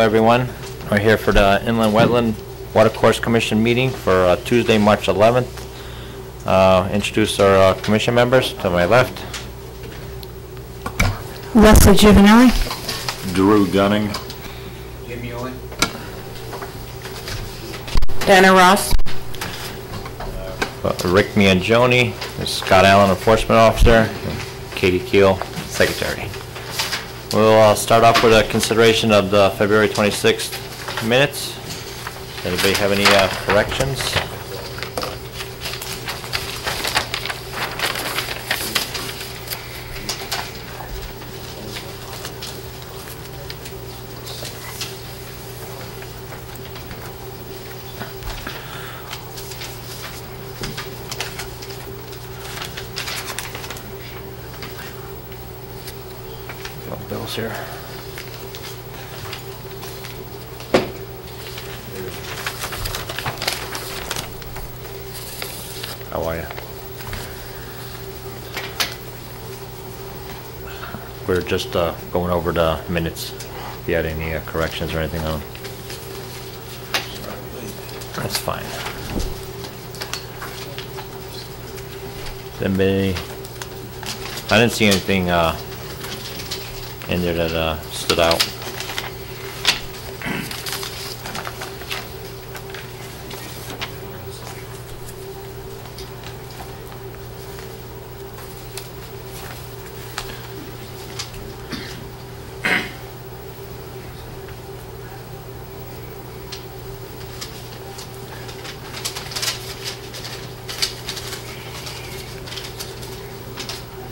everyone. We're here for the Inland Wetland Watercourse Commission meeting for Tuesday, March 11th. Introduce our commission members. To my left, Leslie Giovanelli, Drew Gunning, Jimmy Owen, Dana Ross, Rick Mangione, Scott Allen, Enforcement Officer, and Katie Keel, Secretary. We'll start off with a consideration of the February 26th minutes. Does anybody have any corrections? Bills here. How are you? We're just going over the minutes. If you had any corrections or anything on them. That's fine. Anybody? I didn't see anything in there that stood out.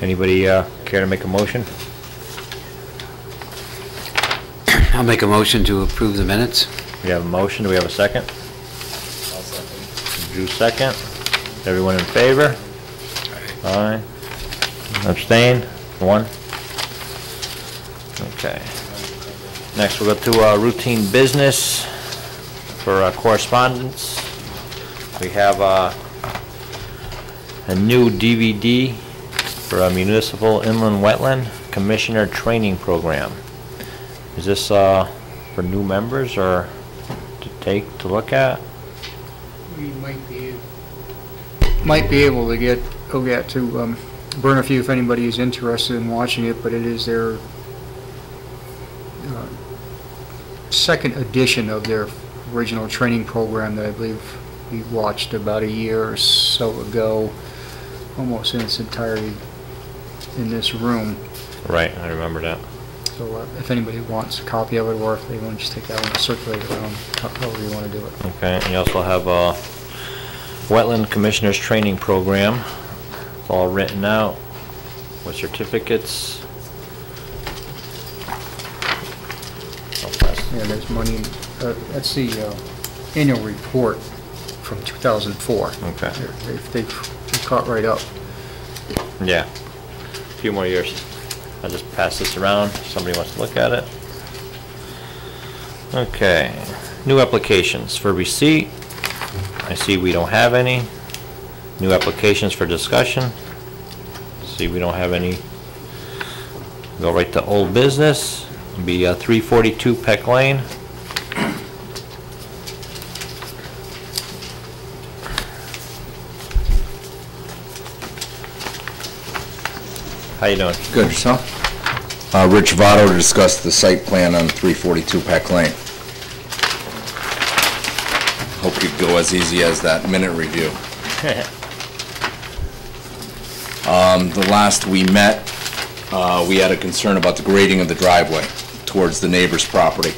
Anybody care to make a motion? I'll make a motion to approve the minutes. We have a motion. Do we have a second? I'll second. Drew second. Everyone in favor? Aye. Abstain? One. Okay. Next we'll go to routine business for correspondence. We have a new DVD for a municipal inland wetland commissioner training program. Is this for new members or to look at? We might be able to get Ogat to burn a few if anybody is interested in watching it, but it is their second edition of their original training program that I believe we watched about a year or so ago, almost in its entirety in this room. Right, I remember that. So if anybody wants a copy of it, or if they want to just take that one and circulate it around, however you want to do it. Okay, and you also have a wetland commissioners training program. It's all written out with certificates. Yeah, there's money. That's the annual report from 2004. Okay. They've caught right up. Yeah, a few more years. I'll just pass this around if somebody wants to look at it. Okay, new applications for receipt. I see we don't have any. New applications for discussion. See we don't have any. Go right to old business. It'll be 342 Peck Lane. How you doing? Good, yourself? Rich Votto to discuss the site plan on 342 Peck Lane. Hope you'd go as easy as that minute review. The last we met, we had a concern about the grading of the driveway towards the neighbor's property.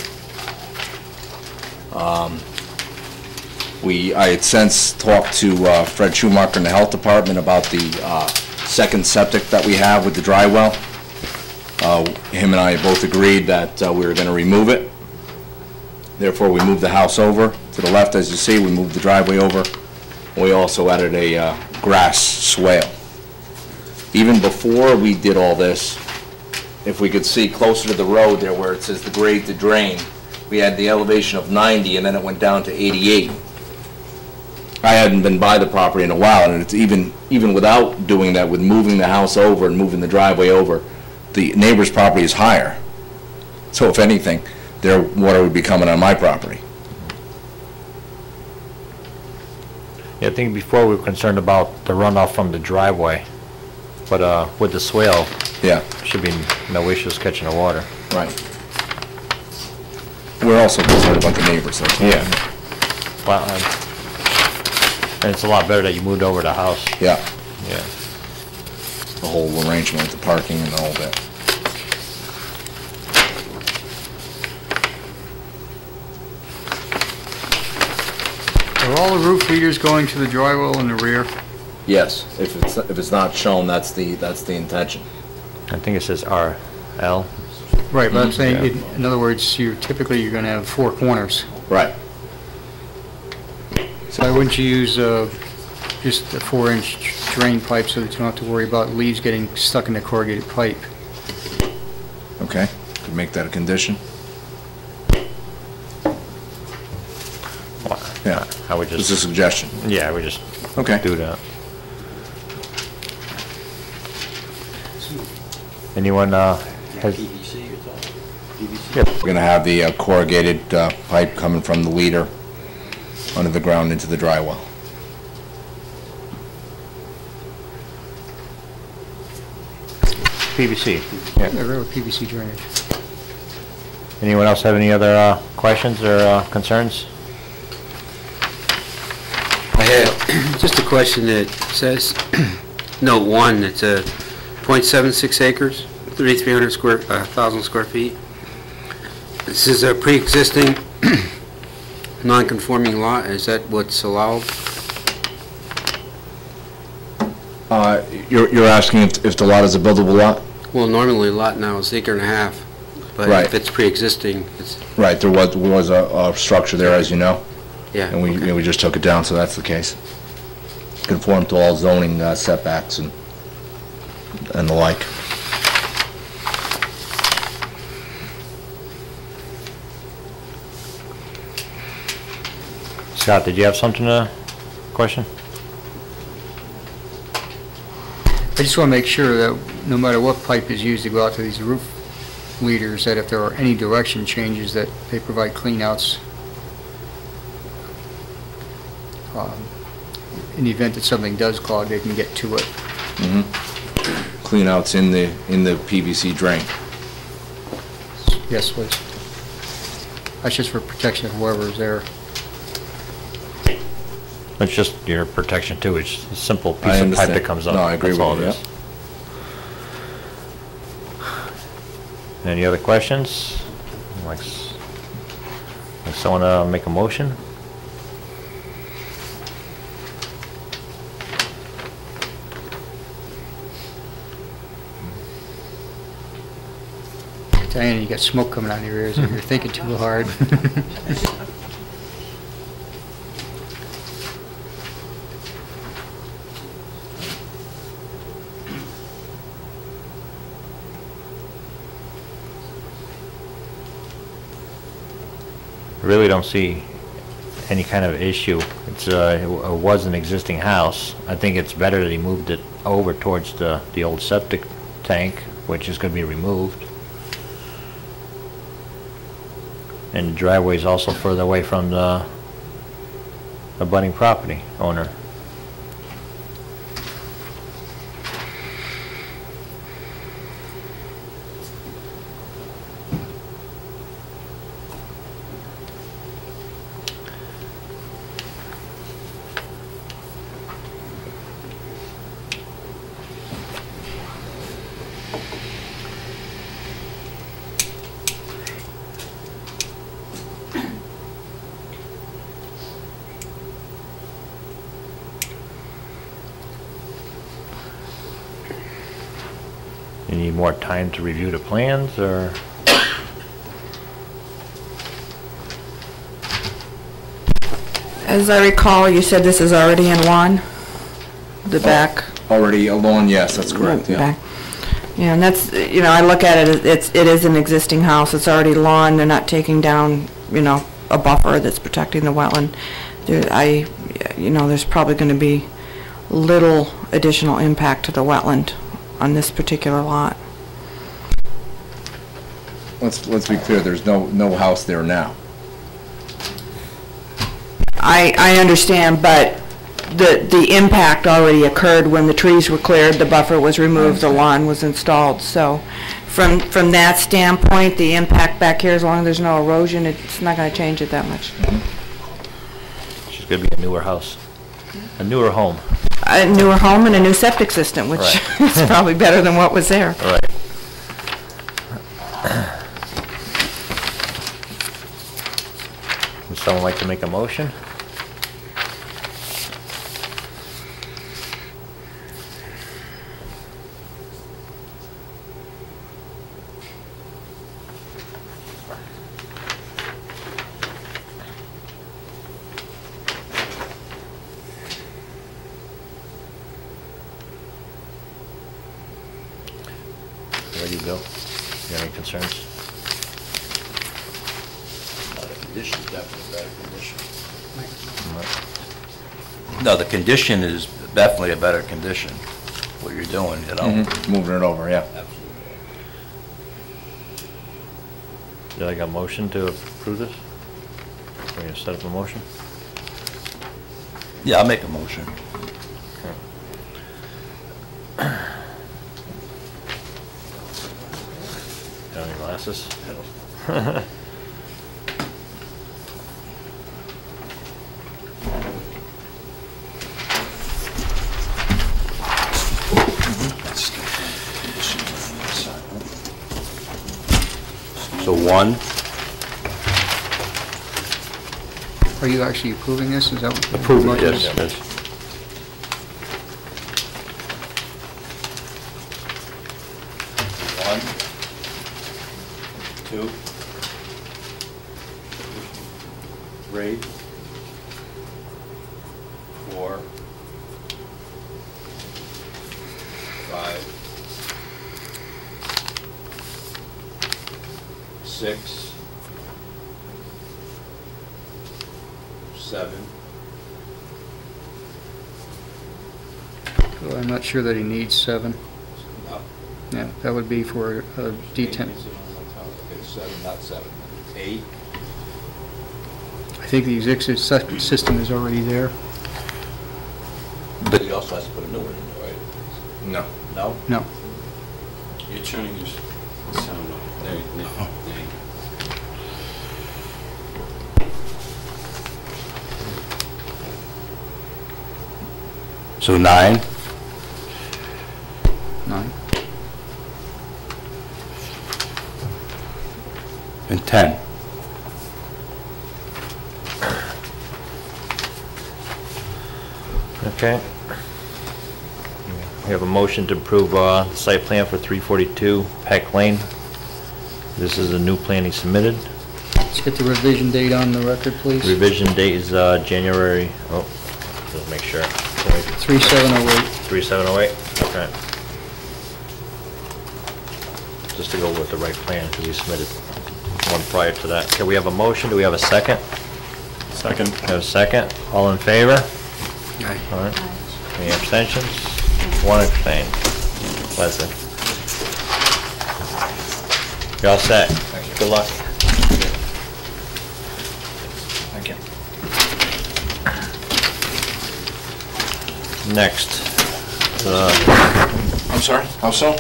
I had since talked to Fred Schumacher in the health department about the second septic that we have with the dry well. Him and I both agreed that we were going to remove it. Therefore, we moved the house over to the left, as you see. We moved the driveway over. We also added a grass swale. Even before we did all this, if we could see closer to the road there where it says the grade to drain, we had the elevation of 90 and then it went down to 88. I hadn't been by the property in a while, and it's even without doing that, with moving the house over and moving the driveway over, the neighbor's property is higher. So if anything, their water would be coming on my property. Yeah, I think before we were concerned about the runoff from the driveway, but with the swale, Yeah, should be no issues catching the water. right. We're also concerned about the neighbors, though. Yeah. Well, and it's a lot better that you moved over the house. Yeah, Yeah. the whole arrangement with the parking and all that. Are all the roof leaders going to the dry well in the rear? Yes, if it's not shown, that's the intention. I think it says RL. Right, but I'm saying, Yeah. in other words, you're gonna have 4 corners. Right. So why wouldn't you use just a 4-inch drain pipe so that you don't have to worry about leaves getting stuck in the corrugated pipe? Okay, could make that a condition. Yeah, I would just a just, suggestion. yeah, I would just Okay. do that. Anyone has? We're gonna have the corrugated pipe coming from the leader under the ground into the dry well. PVC. Yeah, regular PVC drainage. Anyone else have any other questions or concerns? I have just a question that says, note 1, it's a .76 acres, 3,300 square feet. This is a pre-existing non-conforming lot, is that what's allowed? You're asking if the lot is a buildable lot? Well, normally a lot now is 1.5 acres, but Right. if it's pre-existing, it's, Right, there was a structure there, as you know, yeah. and okay. we just took it down, so that's the case. Conform to all zoning setbacks and the like. Scott, did you have something to question? I just want to make sure that no matter what pipe is used to go out to these roof leaders, that if there are any direction changes, that they provide cleanouts in the event that something does clog, they can get to it. Cleanouts in the PVC drain. Yes, please. That's just for protection of whoever's there. It's just your protection too, it's a simple piece I of pipe understand. that comes up. No, I agree That's all with you, it is. Any other questions? Like someone make a motion? Diana, you got smoke coming out of your ears if you're thinking too hard. I really don't see any kind of issue. It was an existing house. I think it's better that he moved it over towards the old septic tank, which is going to be removed. And the driveway is also further away from the abutting property owner. You need more time to review the plans, or? As I recall, you said this is already in lawn? The back? Already a lawn, yes, that's correct, yeah. Back. Yeah, and that's, you know, I look at it, it is an existing house, it's already lawn, they're not taking down, you know, a buffer that's protecting the wetland. You know, there's probably going to be little additional impact to the wetland on this particular lot. let's be clear, there's no house there now. I understand, but the impact already occurred when the trees were cleared, the buffer was removed, the lawn was installed. So from that standpoint, the impact back here, as long as there's no erosion, it's not going to change it that much. She's gonna be a newer house, a newer home. A newer home and a new septic system, which Right. is probably better than what was there. All right. Would someone like to make a motion? There you go. You got any concerns? The condition is definitely better condition. No. No, the condition is definitely a better condition, what you're doing, you know? Moving it over, yeah. Absolutely. Did I got a motion to approve this? We're gonna set up a motion? Yeah, I'll make a motion. Got any glasses? So one, Are you actually approving this? Is that what? the Approving, motion yes, is? yes. One, two, three, four, five, 6, 7. Well, I'm not sure that he needs 7. No. Yeah, that would be for a D10. Okay, 7, not 7. 8. I think the existing septic system is already there. But he also has to put a new one in there, right? No. No? No. You're turning your sound off. There you go. So 9. 9. And 10. Okay. We have a motion to approve the site plan for 342 Peck Lane. This is a new plan he submitted. Let's get the revision date on the record, please. Revision date is January, just make sure. 3708. 3708, okay. Just to go with the right plan, because he submitted one prior to that. Okay, we have a motion, do we have a second? Second. We have a second, all in favor? Aye. All right. Any abstentions? One abstain. Leslie. You're all set. Good luck. Thank you. Next. I'm sorry, how so?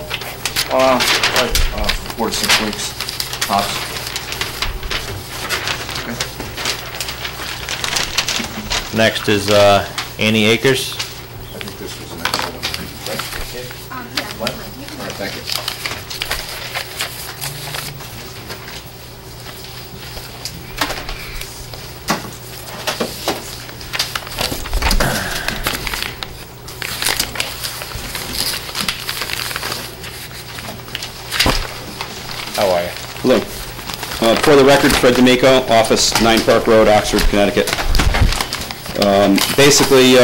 4 to 6 weeks, tops. Next is Annie Akers. I think this was the next one, right? What? All right, thank you. How are you? Hello. For the record, Fred D'Amico, Office 9 Park Road, Oxford, Connecticut. Basically,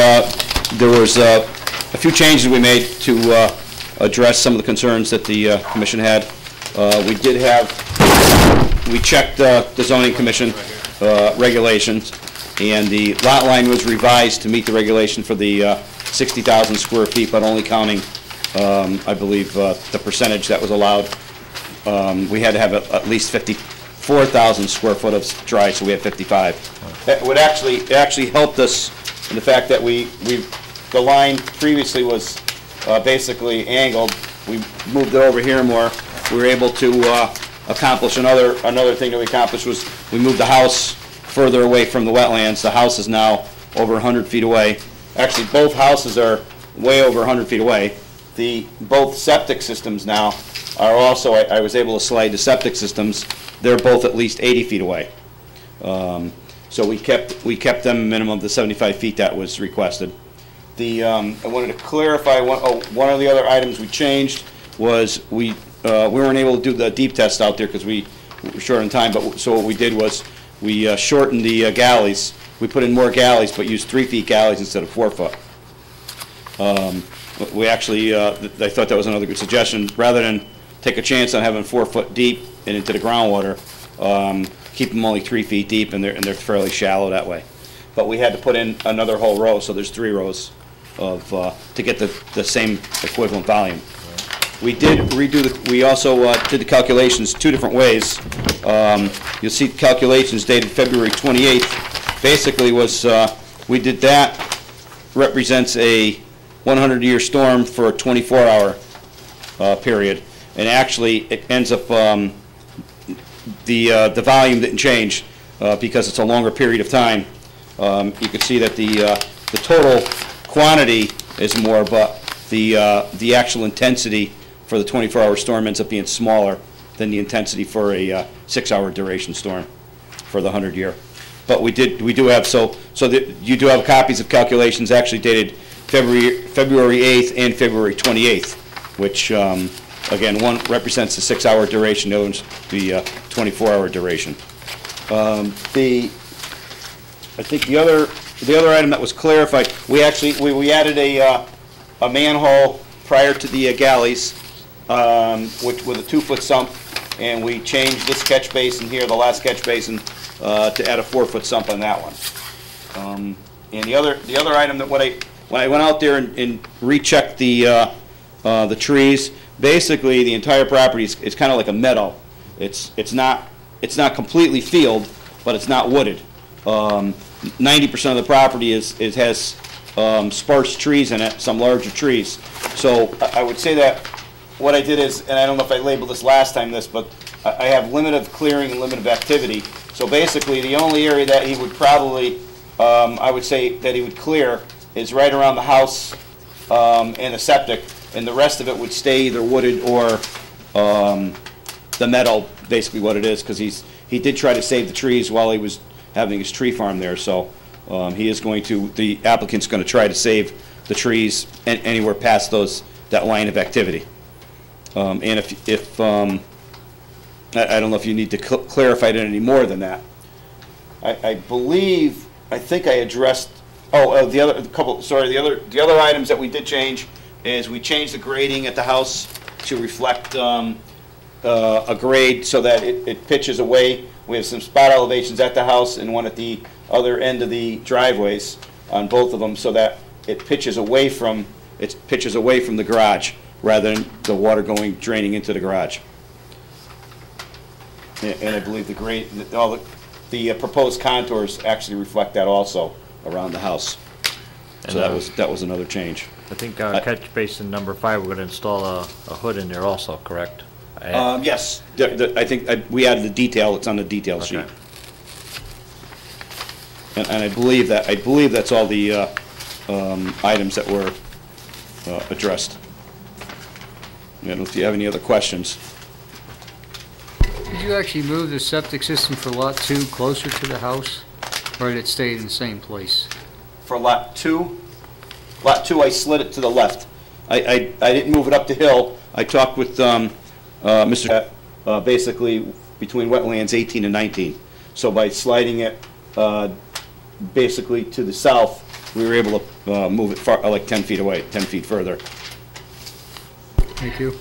there was a few changes we made to address some of the concerns that the commission had. We checked the zoning commission regulations, and the lot line was revised to meet the regulation for the 60,000 square feet, but only counting, I believe, the percentage that was allowed. we had to have at least 54,000 square foot of dry, so we had 55. It actually helped us in the fact that the line previously was basically angled. We moved it over here more. We were able to accomplish another thing that we accomplished was we moved the house further away from the wetlands. The house is now over 100 feet away. Actually, both houses are way over 100 feet away. Both septic systems now are also, I was able to slide the septic systems. They're both at least 80 feet away. So we kept them a minimum of the 75 feet that was requested. I wanted to clarify one of the other items we changed was we weren't able to do the deep test out there because we were short on time. But so what we did was we shortened the galleys. We put in more galleys, but used 3 feet galleys instead of 4 foot. We actually, I thought that was another good suggestion. Rather than take a chance on having 4 foot deep and into the groundwater, keep them only 3 feet deep, and they're fairly shallow that way. But we had to put in another whole row, so there's 3 rows to get the same equivalent volume. We did we also did the calculations 2 different ways. You'll see calculations dated February 28th. Basically we did that, represents a 100-year storm for a 24-hour period. And actually, it ends up, the volume didn't change because it's a longer period of time. You can see that the total quantity is more, but the actual intensity for the 24-hour storm ends up being smaller than the intensity for a 6-hour duration storm for the 100-year. But we do have, so that you do have copies of calculations actually dated February 8th and February 28th, which, again, one represents the 6-hour duration, the other one's the 24-hour duration. I think the other item that was clarified, we added a manhole prior to the galleys, with a 2-foot sump, and we changed this catch basin here, the last catch basin, to add a 4-foot sump on that one. And the other item that when I went out there and rechecked the trees, basically the entire property is kind of like a meadow. It's not completely field, but it's not wooded. 90% of the property has sparse trees in it, some larger trees. So I would say that what I did is, and I don't know if I labeled this last time but I have limit of clearing and limit of activity. So basically, the only area that he would probably, I would say that he would clear is right around the house and the septic, and the rest of it would stay either wooded or the meadow, basically what it is, because he did try to save the trees while he was having his tree farm there. So the applicant's going to try to save the trees anywhere past that line of activity. And if I don't know if you need to clarify it any more than that. I think I addressed. The other items that we did change is we changed the grading at the house to reflect a grade so that it pitches away. We have some spot elevations at the house and one at the other end of the driveways on both of them, so that it pitches away from the garage rather than the water draining into the garage. And I believe the proposed contours actually reflect that also around the house. So that was another change. I think catch basin number 5, we're going to install a hood in there also, correct? Yes, I think we added the detail. It's on the detail sheet. And I believe that's all the items that were addressed. I don't know if you have any other questions. Did you actually move the septic system for Lot 2 closer to the house, or did it stay in the same place? For Lot 2, I slid it to the left. I didn't move it up the hill. I talked with Mr. Basically between wetlands 18 and 19. So by sliding it basically to the south, we were able to move it like 10 feet away, 10 feet further. Thank you.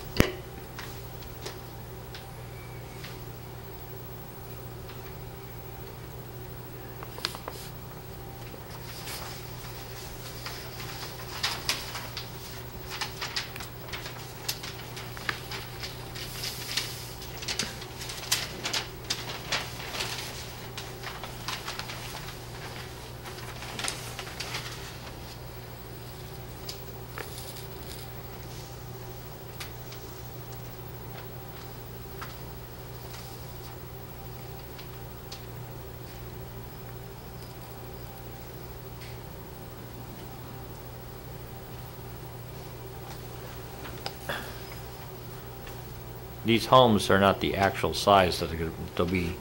these homes are not the actual size that they'll be.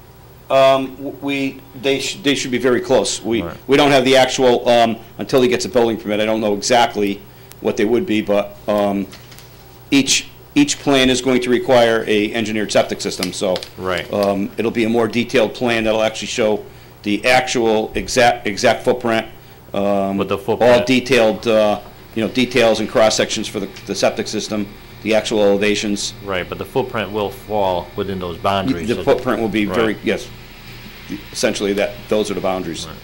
They should be very close. We Right. don't have the actual, until he gets a building permit, I don't know exactly what they would be, but each plan is going to require a engineered septic system, so. Right. It'll be a more detailed plan that'll actually show the actual exact footprint. With the footprint. All detailed, details and cross-sections for the septic system, the actual elevations. Right, but the footprint will fall within those boundaries. The footprint will be very, Right. yes, essentially those are the boundaries. Right.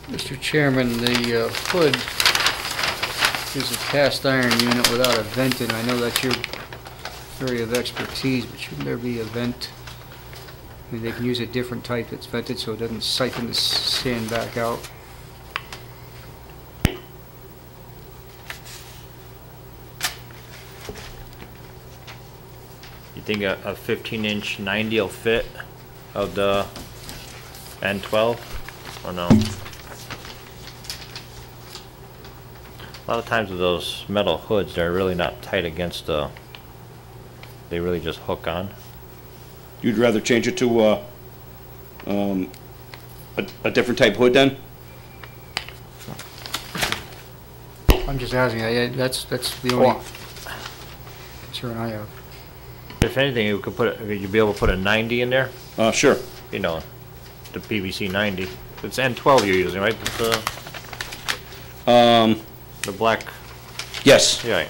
Mr. Chairman, the hood is a cast iron unit without a vent in it. I know that's your area of expertise, but shouldn't there be a vent? I mean, they can use a different type that's vented so it doesn't siphon the sand back out. You think a 15-inch 90 will fit of the N12 or no? A lot of times with those metal hoods, they're really not tight against the, they really just hook on. You'd rather change it to a different type hood then? I'm just asking, that's the only concern I have. If anything, you could you'd be able to put a 90 in there, Sure. you know, the PVC 90. It's N12 you're using, right? The black, Yes. yeah.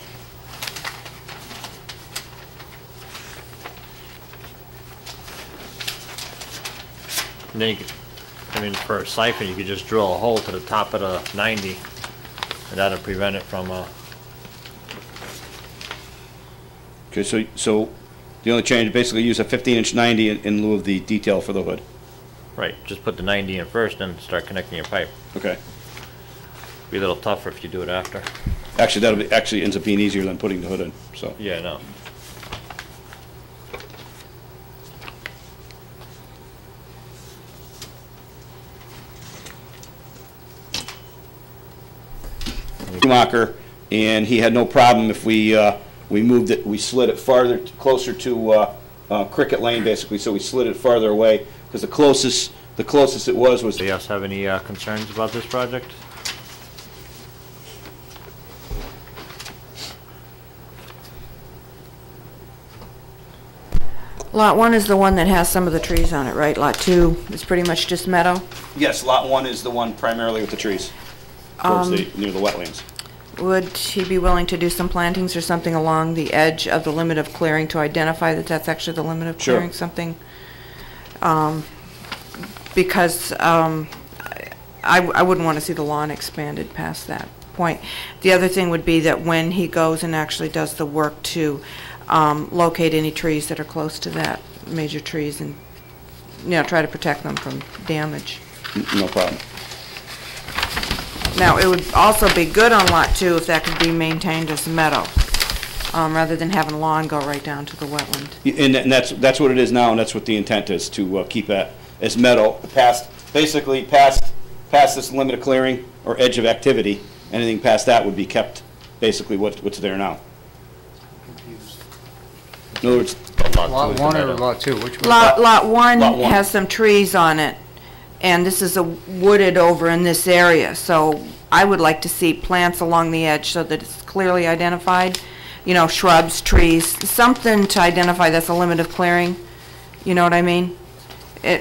And then you could, I mean, for a siphon, you could just drill a hole to the top of the 90, and that'll prevent it from, Okay, so the only change, basically use a 15-inch 90 in lieu of the detail for the hood. right, just put the 90 in first, then start connecting your pipe. Okay. Be a little tougher if you do it after. Actually, actually ends up being easier than putting the hood in, so. Yeah, no. Schumacher, and he had no problem if we moved it, we slid it farther, closer to Cricket Lane, basically, so we slid it farther away, because the closest it was. Do you guys have any concerns about this project? Lot 1 is the one that has some of the trees on it, right? Lot 2 is pretty much just meadow? Yes, Lot 1 is the one primarily with the trees, towards near the wetlands. Would he be willing to do some plantings or something along the edge of the limit of clearing to identify that that's actually the limit of Sure. clearing? Something, because I wouldn't want to see the lawn expanded past that point. The other thing would be that when he goes and actually does the work to locate any trees that are close to that, major trees, and, try to protect them from damage. No problem. Now, it would also be good on Lot 2 if that could be maintained as meadow, rather than having lawn go right down to the wetland. And that's what it is now, and that's what the intent is, to keep that as meadow, past this limit of clearing or edge of activity. Anything past that would be kept basically what's there now. In other words, Lot 1 or Lot 2, which one? Lot 1 Lot 1. has some trees on it, and this is a wooded over in this area, so I would like to see plants along the edge so that it's clearly identified, shrubs, trees, something to identify that's a limit of clearing, you know what I mean?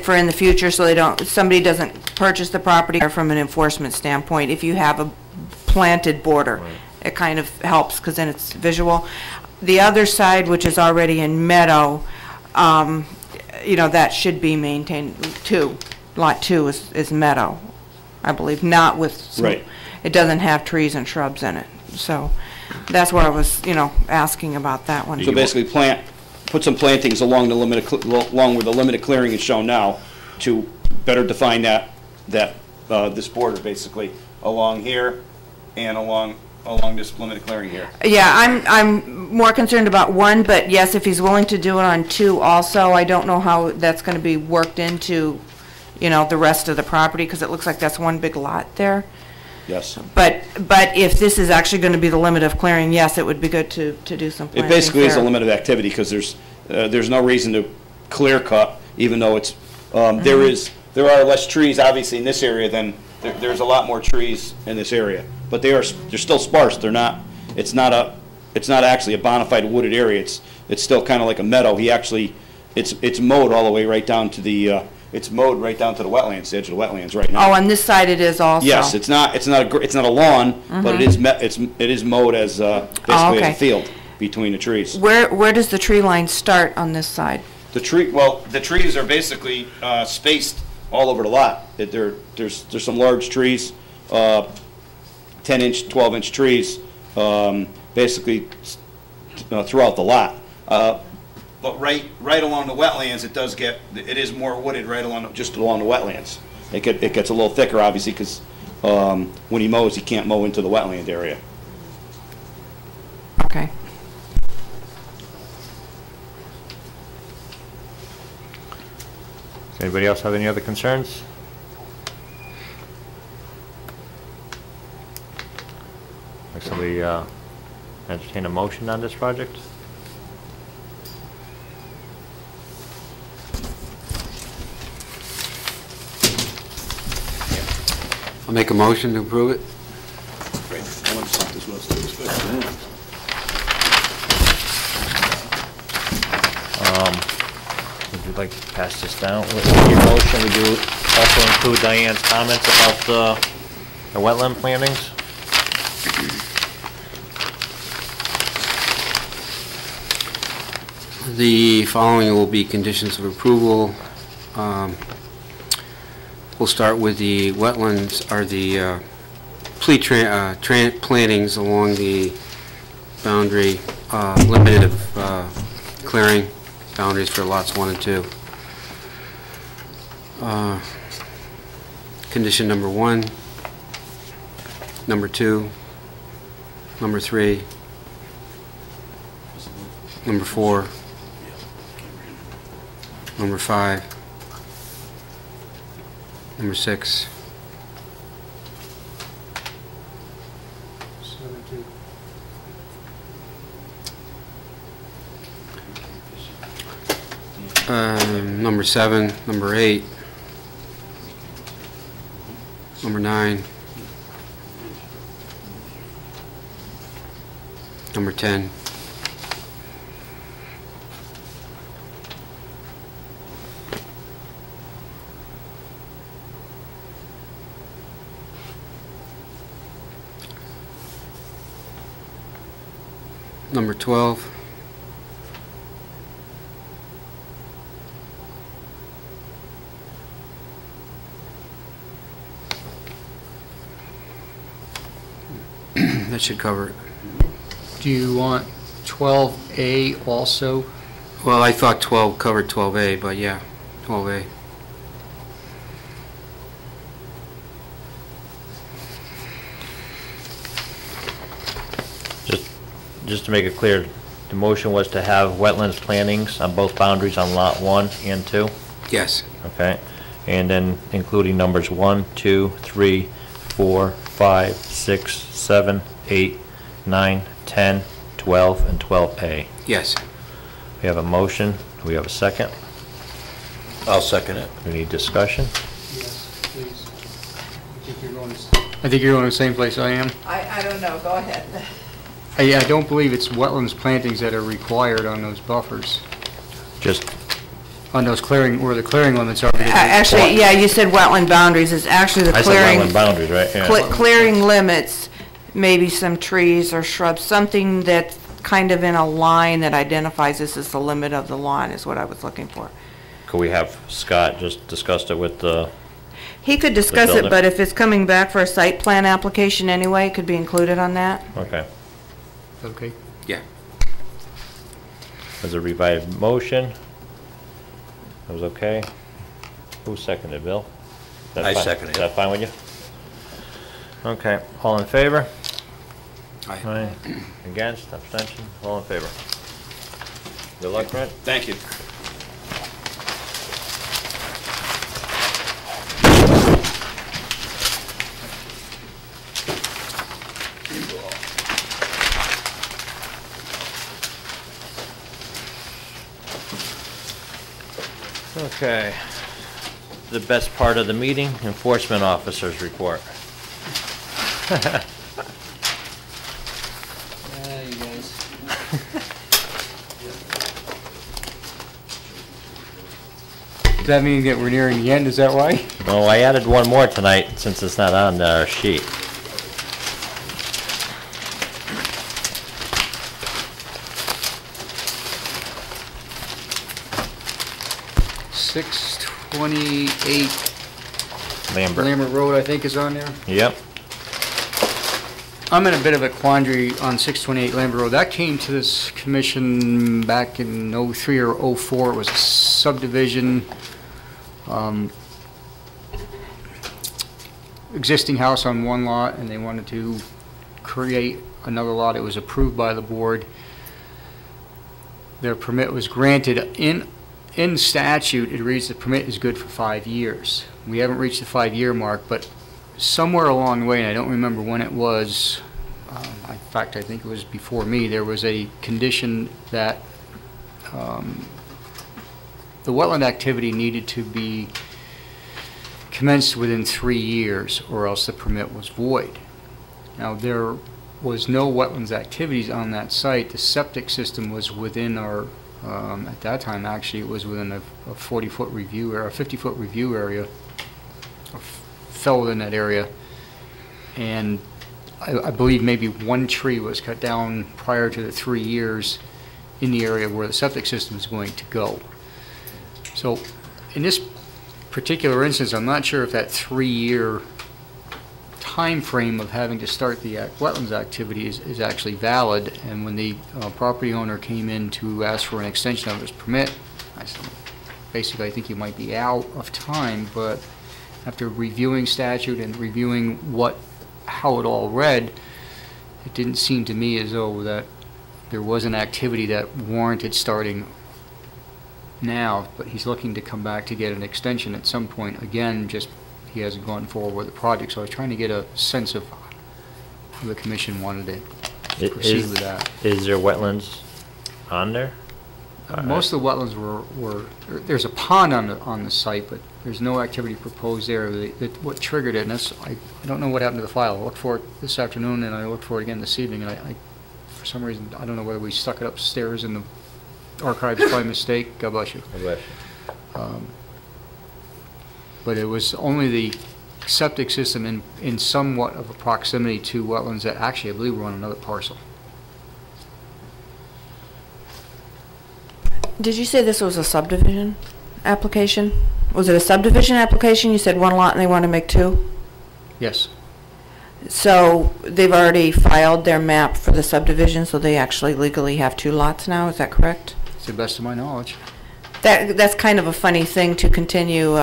For in the future, so somebody doesn't purchase the property, or from an enforcement standpoint, if you have a planted border, Right. it kind of helps, because then it's visual. The other side, which is already in meadow, that should be maintained too. Lot 2 is meadow, I believe, not with, Right. It doesn't have trees and shrubs in it. So that's what I was, asking about that one. so basically put some plantings along along where the limited clearing is shown now, to better define this border, basically, along here and along this limited clearing here. Yeah, I'm more concerned about one, but yes, if he's willing to do it on two also, I don't know how that's gonna be worked into, you know, the rest of the property, because it looks like that's one big lot there. Yes. But if this is actually gonna be the limit of clearing, yes, it would be good to do some It planting basically is a there. limit of activity, because there's no reason to clear cut, even though it's, there are less trees obviously in this area than, there's a lot more trees in this area. But they're still sparse, it's not actually a bona fide wooded area, it's still kind of like a meadow. It's mowed all the way right down to the, it's mowed right down to the wetlands, the edge of the wetlands right now. Oh, on this side it is also? Yes, it's not a lawn, but it is mowed as, basically as okay. a field between the trees. Where does the tree line start on this side? The trees are basically spaced all over the lot. There's some large trees, 10-inch, 12-inch trees, basically throughout the lot. But right along the wetlands, it is more wooded just along the wetlands. It gets a little thicker, obviously, because when he mows, he can't mow into the wetland area. Okay. Anybody else have any other concerns? Like somebody entertain a motion on this project? I'll make a motion to approve it. Would you like to pass this down? With your motion, would you also include Diane's comments about the wetland plantings? The following will be conditions of approval. We'll start with the wetlands, or the plantings along the boundary, limited of clearing boundaries for lots 1 and 2. Condition number 1, number 2, number 3, number 4, number 5, number 6, number 7, number 8, number 9, number 10, number 12, that should cover it. Do you want 12A also? Well, I thought 12 covered 12A, but yeah, 12A. Just to make it clear, the motion was to have wetlands plantings on both boundaries on lot 1 and 2? Yes. Okay, and then including numbers 1, 2, 3, 4, 5, 6, 7, 8, 9, 10, 12, and 12A. Yes. We have a motion. Do we have a second? I'll second it. We need discussion? Yes, please. I think you're going to the same place I am. I don't know, go ahead. I don't believe it's wetlands plantings that are required on those buffers, Just, on those clearing, where the clearing limits are. because Actually, yeah, you said wetland boundaries, it's actually the I said clearing. wetland boundaries, right? Yeah. Clearing limits, maybe some trees or shrubs, something that's kind of in a line that identifies this as the limit of the lawn is what I was looking for. Could we have Scott just discuss it with the, He could discuss it, builder. but if it's coming back for a site plan application anyway, it could be included on that. okay. Okay. Yeah. There's a revived motion. That was okay. Who seconded it, Bill? Is that I fine? seconded Is it. that fine with you? Okay, all in favor? Aye. Against, abstention, all in favor. Good luck, Brent. Thank you. Okay. The best part of the meeting, enforcement officers report. You guys. Does that mean that we're nearing the end, is that why? Oh, I added one more tonight since it's not on our sheet. .628 Lambert. Lambert Road, I think, is on there. Yep. I'm in a bit of a quandary on 628 Lambert Road. That came to this commission back in '03 or '04. It was a subdivision, existing house on one lot, and they wanted to create another lot. It was approved by the board. Their permit was granted. In statute, it reads the permit is good for 5 years. We haven't reached the 5-year mark, but somewhere along the way, and I don't remember when it was, in fact, I think it was before me, there was a condition that the wetland activity needed to be commenced within 3 years, or else the permit was void. Now, there was no wetlands activities on that site. The septic system was within our, at that time, actually, it was within a 40-foot review, or a 50-foot review area, fell within that area, and I believe maybe one tree was cut down prior to the 3 years in the area where the septic system is going to go. So in this particular instance, I'm not sure if that 3-year time frame of having to start the wetlands activity is actually valid, and when the property owner came in to ask for an extension of his permit, I said, basically, I think you might be out of time, but after reviewing statute and reviewing how it all read, it didn't seem to me as though that there was an activity that warranted starting now, but he's looking to come back to get an extension at some point. Again, just he hasn't gone forward with the project, so I was trying to get a sense of how the commission wanted to proceed with that. Is there wetlands on there? Most of the wetlands were there's a pond on the site, but there's no activity proposed there. What triggered it, and that's, I don't know what happened to the file. I looked for it this afternoon, and I looked for it again this evening, and I for some reason, I don't know whether we stuck it upstairs in the archives by mistake. God bless you. God bless you. But it was only the septic system in somewhat of a proximity to wetlands that actually, I believe, were on another parcel. Did you say this was a subdivision application? Was it a subdivision application? You said one lot and they want to make two? Yes. So they've already filed their map for the subdivision, so they actually legally have 2 lots now, is that correct? To the best of my knowledge. That's kind of a funny thing to continue,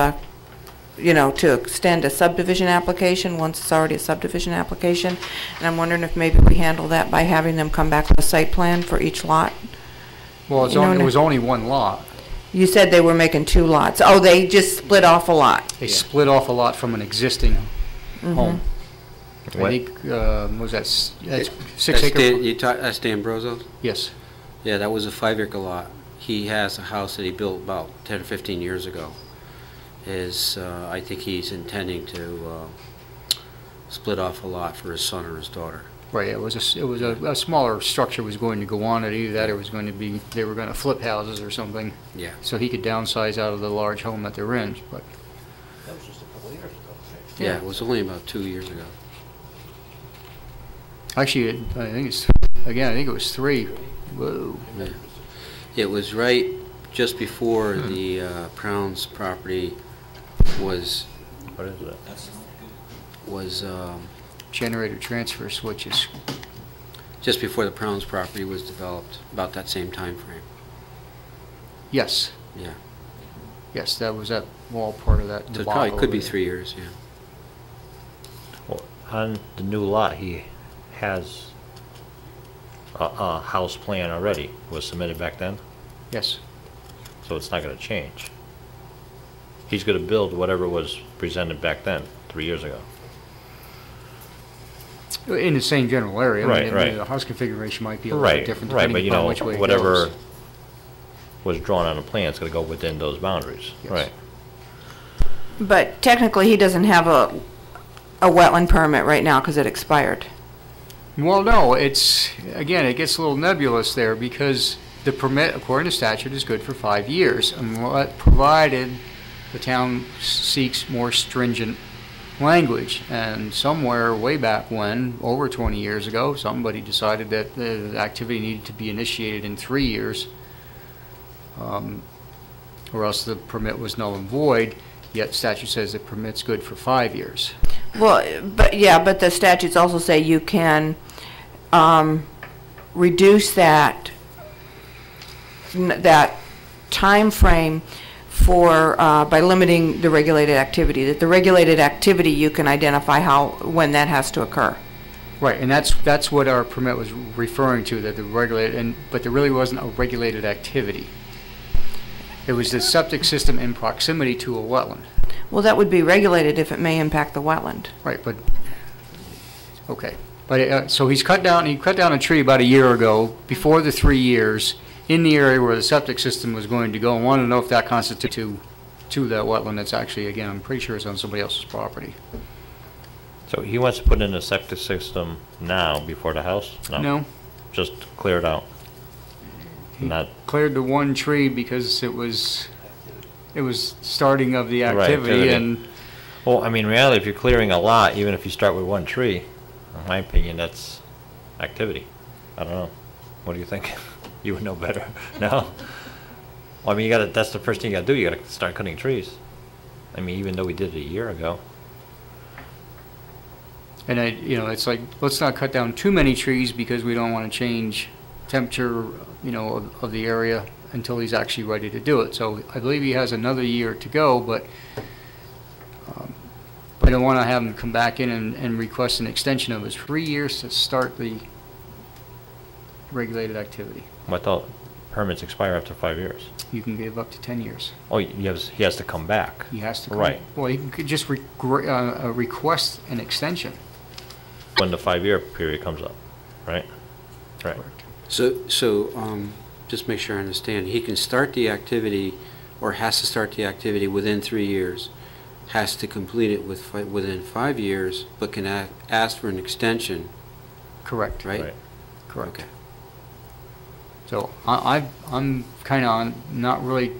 to extend a subdivision application once it's already a subdivision application. And I'm wondering if maybe we handle that by having them come back with a site plan for each lot. Well, it was only one lot. You said they were making 2 lots. Oh, they just split off a lot. They split off a lot from an existing home. I What? think, was that, that's 6 acre? That's Dan Brozo's? Yes. Yeah, that was a 5-acre lot. He has a house that he built about 10 or 15 years ago. I think he's intending to split off a lot for his son or his daughter. Right, it was a smaller structure was going to go on it, either that or it was going to be, they were going to flip houses or something. Yeah. So he could downsize out of the large home that they're in, but. That was just a couple of years ago. Yeah, it was only about 2 years ago. Actually, I think it was 3. Whoa. Yeah. It was right just before the Prounds property was What is it? Generator transfer switches. just before the Prounds property was developed, about that same time frame. Yes, Yeah. yes, that was all part of that So it debacle probably could be over there. 3 years, yeah. Well, on the new lot, he has a house plan already, was submitted back then, Yes. so it's not gonna change. He's gonna build whatever was presented back then, 3 years ago. In the same general area. I mean, Right. The house configuration might be a little Right, bit different right, but depending you upon know, which way it whatever goes. was drawn on the plan is gonna go within those boundaries, Yes. right? But technically, he doesn't have a wetland permit right now because it expired. Well, no, it's, again, it gets a little nebulous there because the permit, according to statute, is good for 5 years, provided the town seeks more stringent language. And somewhere way back when, over 20 years ago, somebody decided that the activity needed to be initiated in 3 years, or else the permit was null and void, yet statute says the permit's good for 5 years. Well, but the statutes also say you can reduce that time frame for, by limiting the regulated activity. That the regulated activity, you can identify when that has to occur. Right, and that's what our permit was referring to, that the regulated, but there really wasn't a regulated activity. It was the septic system in proximity to a wetland. Well, that would be regulated if it may impact the wetland. Right, but, okay. But, so he cut down a tree about a year ago, before the 3 years, in the area where the septic system was going to go, and wanted to know if that constituted to that wetland that's actually, again, I'm pretty sure it's on somebody else's property. So he wants to put in a septic system now before the house? No? Just clear it out? Not, Cleared the one tree because it was starting of the Right, activity, activity. and well, I mean, reality, if you're clearing a lot, even if you start with one tree, in my opinion, that's activity. I don't know. What do you think? You would know better. No? Well, I mean, that's the first thing you gotta do. You gotta start cutting trees. I mean, even though we did it a year ago. And it's like, let's not cut down too many trees because we don't want to change temperature, of the area until he's actually ready to do it. So I believe he has another year to go, but I don't want to have him come back in and request an extension of his 3 years to start the regulated activity. I thought permits expire after 5 years. You can give up to 10 years. Oh, he has to come back. He has to come. Right. Well, he could just request an extension. When the 5-year period comes up, right? Right. So, just make sure I understand, he can start the activity, or has to start the activity within 3 years, has to complete it within 5 years, but can ask for an extension, Correct. right? Right. Correct. Okay. So I'm kind of not really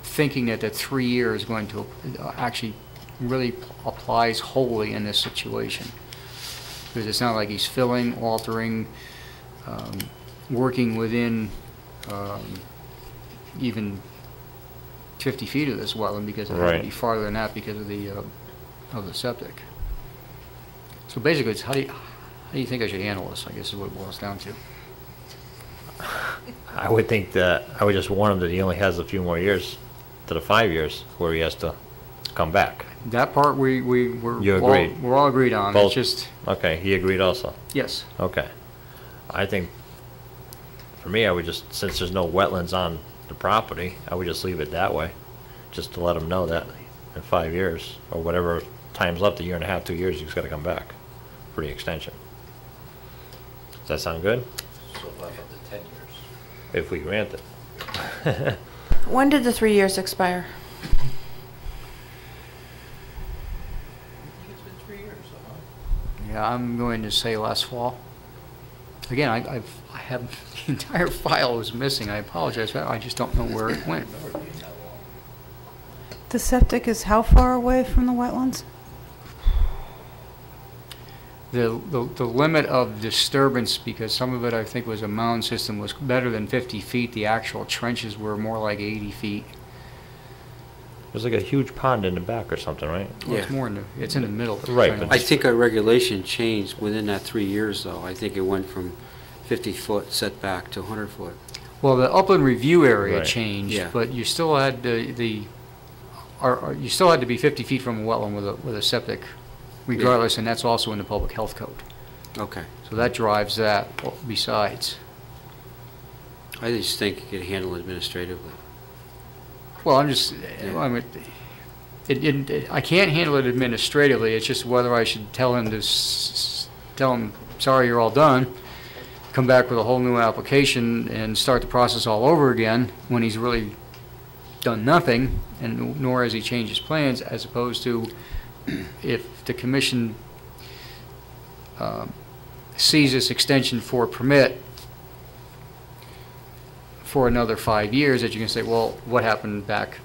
thinking that the 3 year is going to actually really applies wholly in this situation. Because it's not like he's filling, altering, working within even 50 feet of this wetland, because it has to Right. be farther than that because of the septic. So basically, it's how do you think I should handle this, I guess is what it boils down to. I would think that, I would just warn him that he only has a few more years to the 5 years where he has to come back. That part we're You agreed. we're all agreed on. Both. It's just, Okay, he agreed also. yes. Okay. I think, for me, I would just, since there's no wetlands on the property, I would just leave it that way. Just to let him know that in 5 years, or whatever time's left, a year and a half, 2 years, he's gotta come back for the extension. Does that sound good? So left up to 10 years. If we grant it. When did the 3 years expire? I think it's been 3 years, huh? Yeah, I'm going to say last fall. Again, I have, the entire file was missing. I apologize for that. I just don't know where it went. Never been that long. The septic is how far away from the wetlands? The limit of disturbance, because some of it I think was a mound system, was better than 50 feet. The actual trenches were more like 80 feet. There's like a huge pond in the back or something, right? Well, it's Yeah. more in it's in the middle. Right, Kind of. but I think our regulation changed within that 3 years, though. I think it went from 50-foot setback to 100-foot. Well, the upland review area Right. changed, Yeah. but you still had you still had to be 50 feet from a wetland with a septic, regardless, and that's also in the public health code. Okay. So that drives that besides. I just think it could handle administratively. Well, I'm just, I mean, I can't handle it administratively, it's just whether I should tell him to, tell him, sorry, you're all done, come back with a whole new application and start the process all over again when he's really done nothing, and nor has he changed his plans, as opposed to if the commission sees this extension for a permit for another 5 years, that you can say, well, what happened back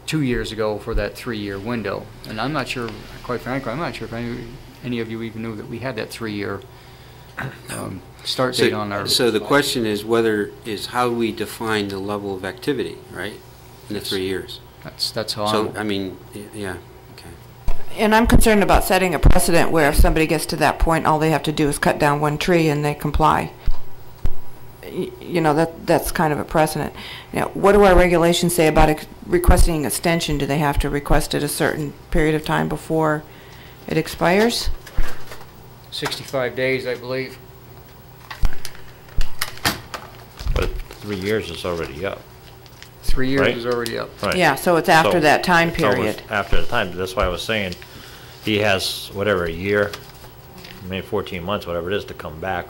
2 years ago for that 3-year window? And I'm not sure, quite frankly, I'm not sure if any of you even knew that we had that 3-year start date on our... So the question is how we define the level of activity, right, in the 3 years? That's how So, I mean, yeah, okay. And I'm concerned about setting a precedent where if somebody gets to that point, all they have to do is cut down one tree and they comply. You know, that's kind of a precedent. You know, what do our regulations say about requesting an extension? Do they have to request it a certain period of time before it expires? 65 days, I believe. But 3 years is already up. 3 years Right. is already up. Right. Yeah, so it's after So- that time so it's period. after the time, that's why I was saying, he has, whatever, a year, maybe 14 months, whatever it is, to come back.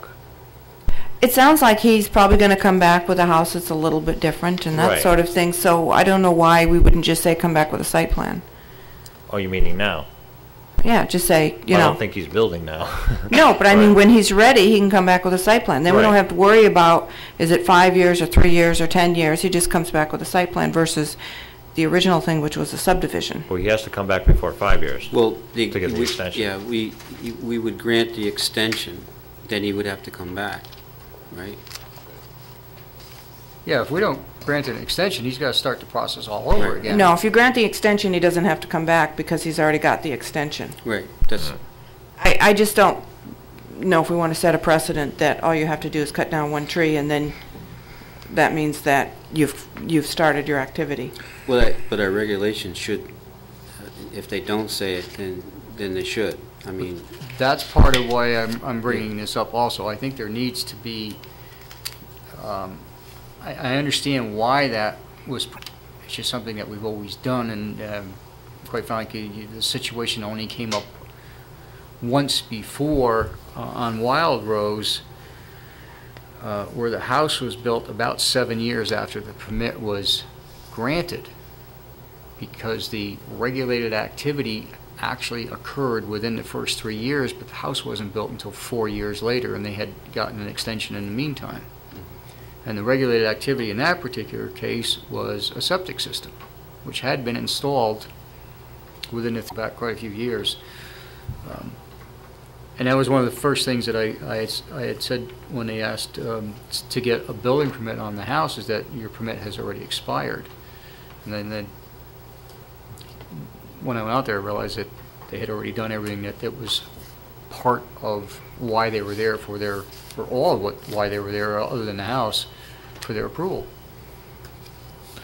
It sounds like he's probably going to come back with a house that's a little bit different and that Right. sort of thing, so I don't know why we wouldn't just say come back with a site plan. Oh, you meaning now? Yeah, just say, you I know. don't think he's building now. No, but I mean, Right. when he's ready, he can come back with a site plan. Then we don't Right. have to worry about, is it 5 years or 3 years or 10 years? He just comes back with a site plan versus the original thing, which was a subdivision. Well, he has to come back before 5 years. Well, To get the extension. Yeah, we would grant the extension, then he would have to come back, right? Yeah, if we don't grant an extension, he's got to start the process all over Right. again. No, if you grant the extension, he doesn't have to come back because he's already got the extension. Right, that's, I just don't know if we want to set a precedent that all you have to do is cut down one tree and then that means that you've started your activity. well, but our regulations should, if they don't say it, then they should. I mean, That's part of why I'm bringing this up also. I think there needs to be, I understand why that was, it's just something that we've always done, and quite frankly, the situation only came up once before on Wild Rose, where the house was built about 7 years after the permit was granted, because the regulated activity actually occurred within the first 3 years, but the house wasn't built until 4 years later, and they had gotten an extension in the meantime. And the regulated activity in that particular case was a septic system, which had been installed within back quite a few years. And that was one of the first things that I had said when they asked to get a building permit on the house, is that your permit has already expired. And then when I went out there, I realized that they had already done everything that was part of why they were there for all of why they were there, other than the house, for their approval.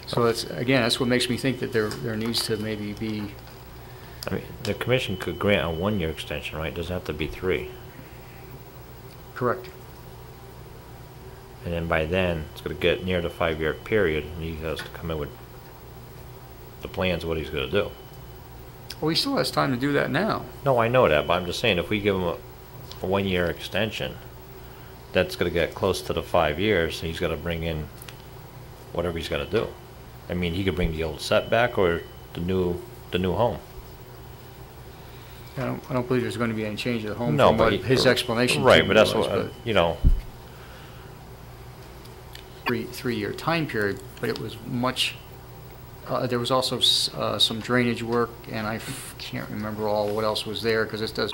So that's what makes me think that there needs to maybe be. I mean, the commission could grant a 1-year extension, right? It doesn't have to be 3. Correct. And then by then, it's going to get near the 5-year period, and he has to come in with the plans of what he's going to do. Well, he still has time to do that now. No, I know that, but I'm just saying, if we give him a 1-year extension, that's going to get close to the 5 years, and he's got to bring in whatever he's got to do. I mean, he could bring the old setback or the new home. I don't believe there's going to be any change to the home No, from but what his explanation. Right, to but that's was, what, you know, three-year time period, but it was much, there was also some drainage work, and I can't remember all what else was there, because this does.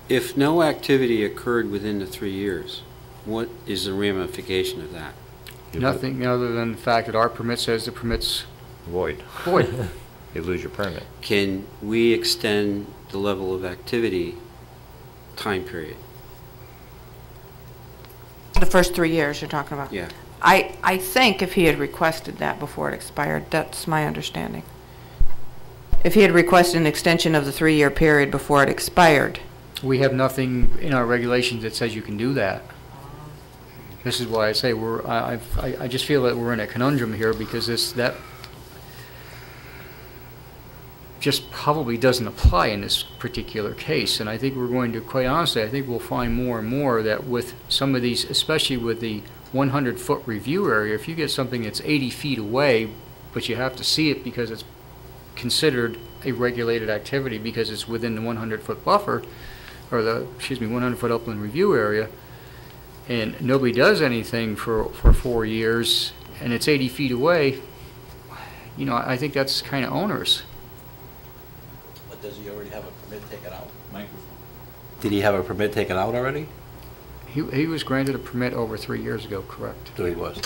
if no activity occurred within the 3 years, what is the ramification of that? Nothing other than the fact that our permit says the permit's void. void. You lose your permit. Can we extend the level of activity time period? The first 3 years you're talking about? Yeah. I think if he had requested that before it expired, that's my understanding. If he had requested an extension of the 3-year period before it expired. We have nothing in our regulations that says you can do that. This is why I say I just feel that we're in a conundrum here because that just probably doesn't apply in this particular case. And I think we're going to, quite honestly, I think we'll find more and more that with some of these, especially with the 100-foot review area, if you get something that's 80 feet away, but you have to see it because it's considered a regulated activity because it's within the 100-foot buffer, or the, 100-foot upland review area, and nobody does anything for 4 years, and it's 80 feet away, you know, I think that's kind of onerous. But does he already have a permit taken out? Microphone. Did he have a permit taken out already? He was granted a permit over 3 years ago, correct? So he was.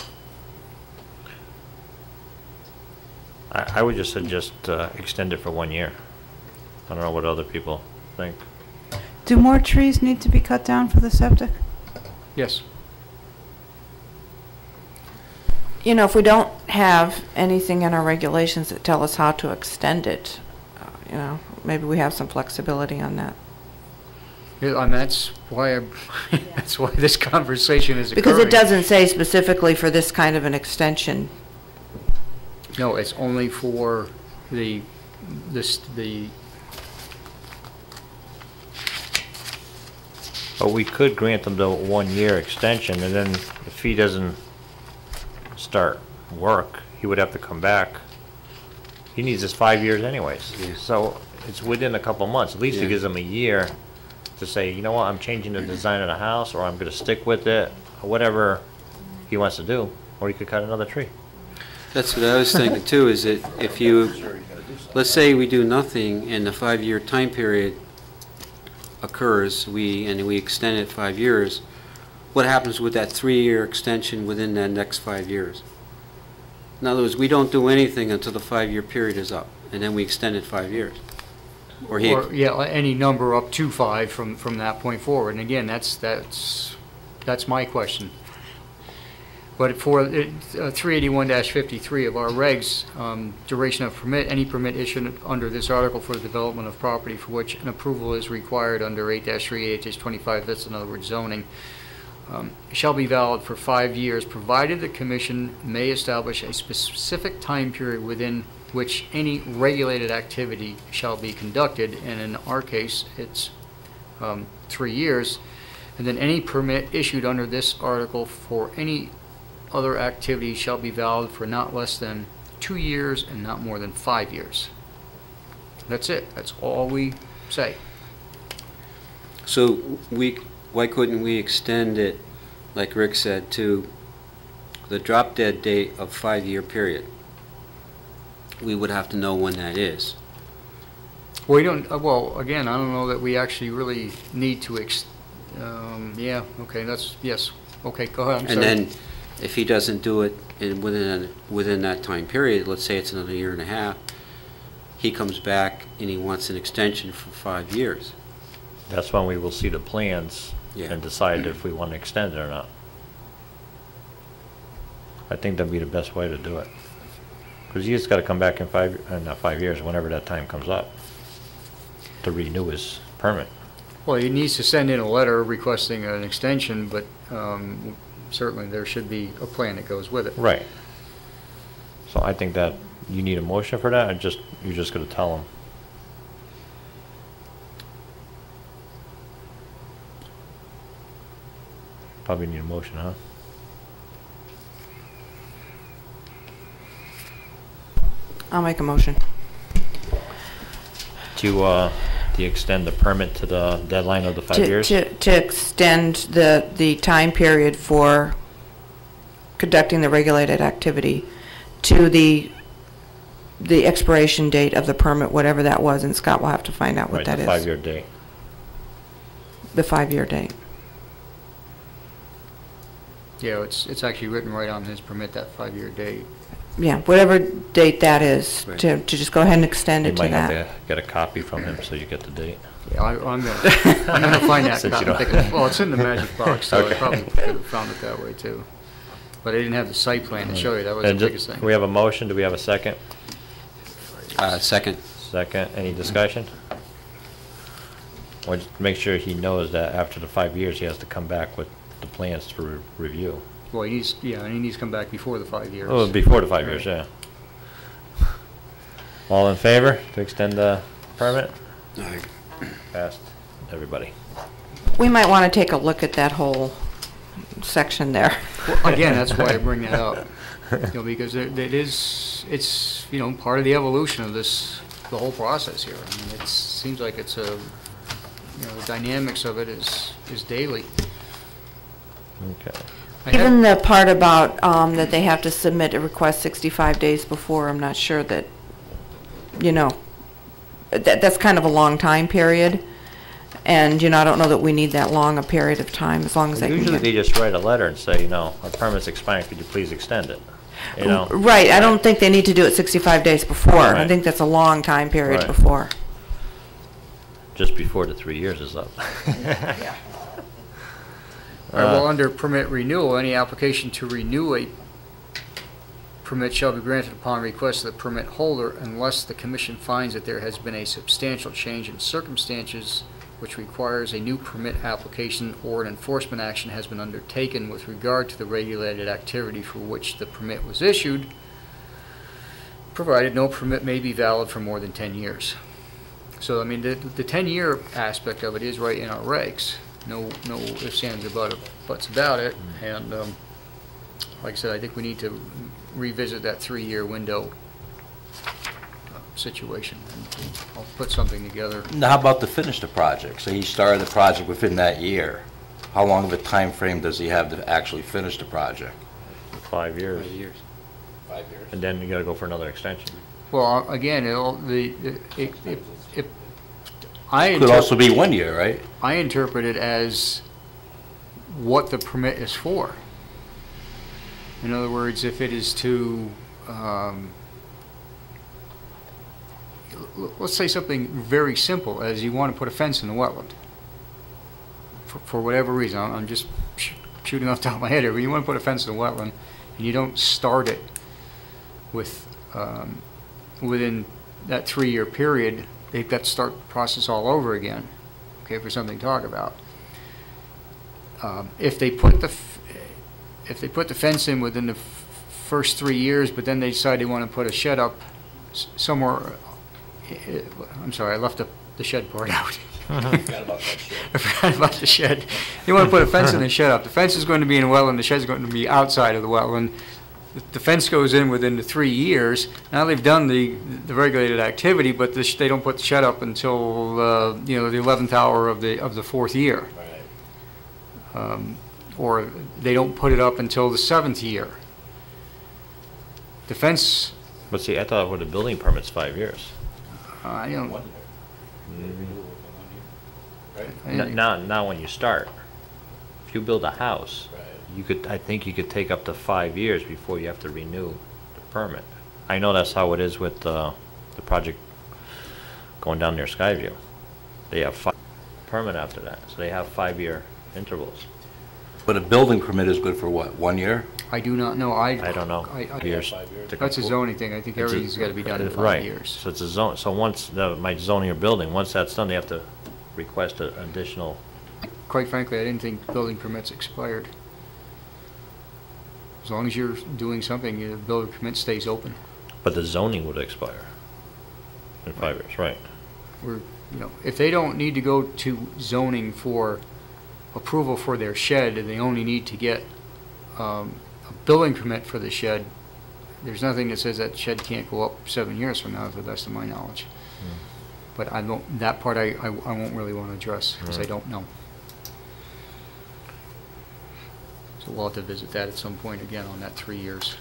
I would just suggest extend it for 1 year. I don't know what other people think. Do more trees need to be cut down for the septic? Yes. You know, if we don't have anything in our regulations that tell us how to extend it, you know, maybe we have some flexibility on that. Yeah, and that's why that's why this conversation is occurring. Because it doesn't say specifically for this kind of an extension. No, it's only for the But we could grant them the 1 year extension, and then if he doesn't start work, he would have to come back. He needs his 5 years anyways. Yeah. So it's within a couple months. At least it Yeah. gives him a year to say, you know what, I'm changing the design of the house, or I'm gonna stick with it, or whatever he wants to do, or he could cut another tree. That's what I was thinking too, is that if you, let's say we do nothing and the 5-year time period occurs, and we extend it 5 years, what happens with that 3-year extension within that next 5 years? In other words, we don't do anything until the 5-year period is up, and then we extend it 5 years. Or he, or yeah, any number up to 5 from that point forward. And again, that's my question. But for 381-53 of our regs, duration of permit, any permit issued under this article for the development of property for which an approval is required under 8-3, 8-25, that's in other words zoning, shall be valid for 5 years, provided the commission may establish a specific time period within which any regulated activity shall be conducted, and in our case, it's 3 years. And then any permit issued under this article for any other activity shall be valid for not less than 2 years and not more than 5 years. That's it. That's all we say. so why couldn't we extend it, like Rick said, to the drop dead date of 5-year period? We would have to know when that is. We don't, well, again, I don't know that we actually really need to, yeah, okay, yes. Okay, go ahead, I'm And sorry. then, if he doesn't do it within that time period, let's say it's another 1.5 years, he comes back and he wants an extension for 5 years. That's when we will see the plans Yeah. and decide if we want to extend it or not. I think that'd be the best way to do it. Because you just got to come back in not 5 years, whenever that time comes up, to renew his permit. Well, he needs to send in a letter requesting an extension, but certainly there should be a plan that goes with it. Right. So I think that you need a motion for that, or you're just going to tell him? Probably need a motion, huh? I'll make a motion. To extend the permit to the deadline of the 5 years? To extend the time period for conducting the regulated activity to the expiration date of the permit, whatever that was, and Scott will have to find out what Right, that the is. 5-year date. The 5-year date. Yeah, it's actually written right on his permit, that 5-year date. Yeah, whatever date that is, Right. to just go ahead and extend You it to might have that. to get a copy from him so you get the date. Yeah, I'm gonna find that. Since you don't- Well, it's in the magic box, so I Okay. probably could have found it that way too. But I didn't have the site plan to show you, that was the And biggest thing. we have a motion, do we have a second? Second. Second, any discussion? Or just make sure he knows that after the 5 years, he has to come back with the plans for review. Well, he needs, yeah, and he needs to come back before the 5 years. Oh, before the 5 years, yeah. All in favor to extend the permit? Aye. Passed, everybody. We might want to take a look at that whole section there. Well, again, that's why I bring that up, because it's, part of the evolution of this, the whole process here. I mean, it seems like it's the dynamics of it is daily. Okay. Even the part about that they have to submit a request 65 days before, I'm not sure that, that's kind of a long time period. And, I don't know that we need that long a period of time, as long as they can Usually get... they just write a letter and say, our permit's expiring, could you please extend it? Right, I don't think they need to do it 65 days before. I Right. think that's a long time period Right. before. Just before the 3 years is up. Yeah. All right, well, under permit renewal, any application to renew a permit shall be granted upon request of the permit holder unless the commission finds that there has been a substantial change in circumstances which requires a new permit application or an enforcement action has been undertaken with regard to the regulated activity for which the permit was issued, provided no permit may be valid for more than 10 years. So, I mean, the 10-year aspect of it is right in our regs. No ifs, ands, or buts about it. And like I said, I think we need to revisit that 3-year window situation. And I'll put something together. Now, how about to finish the project? So he started the project within that year. How long of a time frame does he have to actually finish the project? 5 years. 5 years. 5 years. And then you gotta go for another extension. Well, again, I Could also be 1 year, right? I interpret it as what the permit is for. In other words, if it is to, let's say something very simple, as you want to put a fence in the wetland. For whatever reason, I'm just shooting off the top of my head here, but you want to put a fence in the wetland, and you don't start it with, within that 3-year period, they've got to start the process all over again, okay, for something to talk about. If they put the fence in within the first 3 years, but then they decide they want to put a shed up somewhere, I'm sorry, I left the shed part out. Forgot about that shit. I forgot about the shed. You want to put a fence in the shed up. The fence is going to be in a wetland, the shed is going to be outside of the wetland. The fence goes in within the 3 years. Now they've done the regulated activity, but they don't put the shed up until the 11th hour of the 4th year, Right. or they don't put it up until the 7th year. The fence, But see, I thought with the building permit's 5 years. I don't. 1 year. Renewal within 1 year, right? Not when you start. If you build a house, Right. I think you could take up to 5 years before you have to renew the permit. I know that's how it is with the project going down near Skyview. They have 5 permit after that, so they have 5-year intervals. But a building permit is good for what, 1 year? I do not know. I don't know. Years. 5 years. That's a zoning thing. I think It's a- everything's got to be done in 5 Right. years. So it's a zone, so once my zoning or building, once that's done, they have to request an additional. Quite frankly, I didn't think building permits expired. As long as you're doing something, your building permit stays open. But the zoning would expire in 5 years, right? If they don't need to go to zoning for approval for their shed, and they only need to get a building permit for the shed, there's nothing that says that shed can't go up 7 years from now, to the best of my knowledge. But I don't, that part I won't really want to address, because I don't know. So we'll have to visit that at some point again on that 3 years.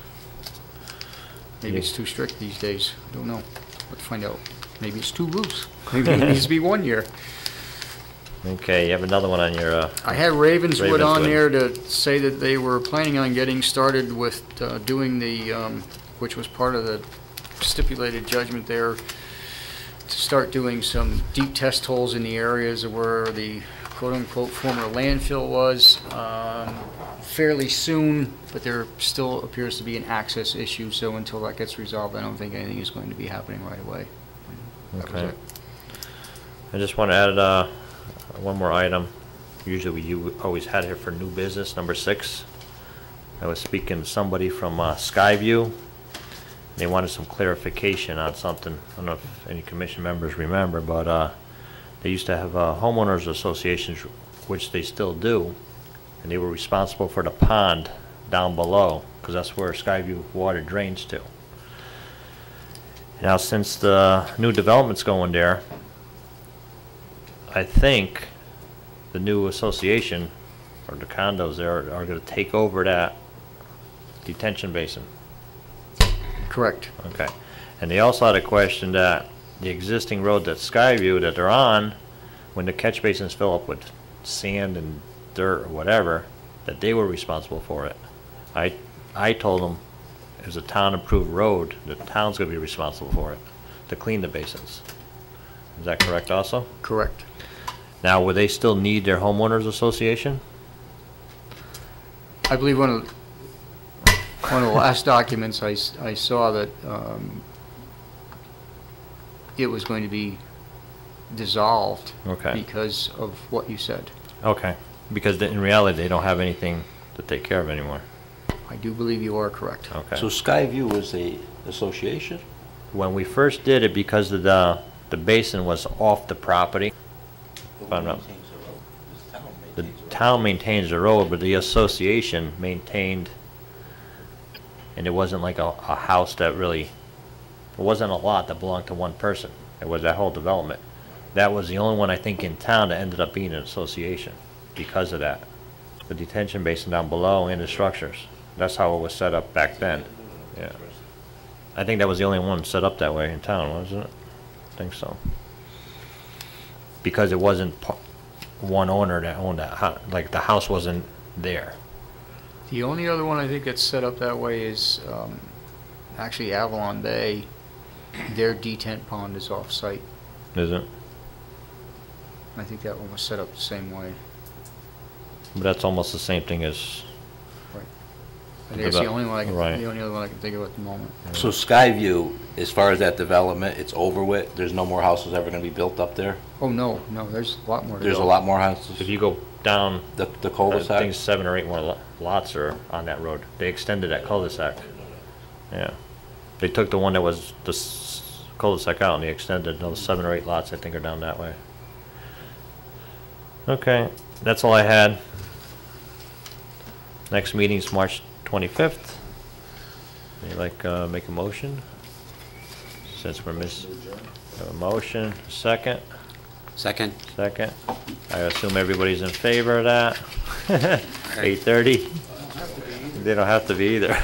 Maybe it's too strict these days, I don't know. Let's find out. Maybe it's too loose. Maybe it needs to be 1 year. Okay, you have another one on your, I had Ravenswood on Ravenswood. there to say that they were planning on getting started with doing the, which was part of the stipulated judgment there, to start doing some deep test holes in the areas where the quote-unquote former landfill was fairly soon, but there still appears to be an access issue, so until that gets resolved, I don't think anything is going to be happening right away. That was Okay. it. I just want to add one more item. usually you always had here for new business, number 6. I was speaking to somebody from Skyview. They wanted some clarification on something. I don't know if any commission members remember, but they used to have homeowners associations, which they still do, and they were responsible for the pond down below, because that's where Skyview water drains to. Now, since the new development's going there, I think the new association, or the condos there, are going to take over that detention basin. Correct. Okay. And they also had a question that the existing road that Skyview that they're on, when the catch basins fill up with sand and dirt or whatever, that they were responsible for it. I told them it was a town-approved road, the town's going to be responsible for it, to clean the basins. Is that correct also? Correct. Now, would they still need their homeowners association? I believe one of the last documents I saw that it was going to be dissolved. Okay. Because of what you said. Okay. Because in reality, they don't have anything to take care of anymore. I do believe you are correct. Okay. So Skyview was a association? When we first did it, because of the basin was off the property, if I'm not- the town maintains the road, but the association maintained, and it wasn't like a house that really, it wasn't a lot that belonged to one person. It was that whole development. That was the only one, I think, in town that ended up being an association because of that. The detention basin down below and the structures. That's how it was set up back then. Yeah. I think that was the only one set up that way in town, wasn't it? I think so. Because it wasn't one owner that owned that house, like the house wasn't there. The only other one I think that's set up that way is actually Avalon Bay. Their detent pond is off-site. Is it? I think that one was set up the same way. But that's almost the same thing as, I think it's the only one Right. the only other one I can think of at the moment. So Skyview, as far as that development, it's over with? There's no more houses ever going to be built up there? Oh, no, there's a lot more to go. There's a lot more houses? if you go down, The I cul-de-sac? think 7 or 8 more lots are on that road. They extended that cul-de-sac. Yeah. They took the one that was the cul-de-sac out and they extended those 7 or 8 lots, I think, are down that way. Okay, that's all I had. Next meeting's March 25th. Would you like make a motion? Since we're missing a motion, second. Second. Second. I assume everybody's in favor of that. 8:30? They don't have to be either.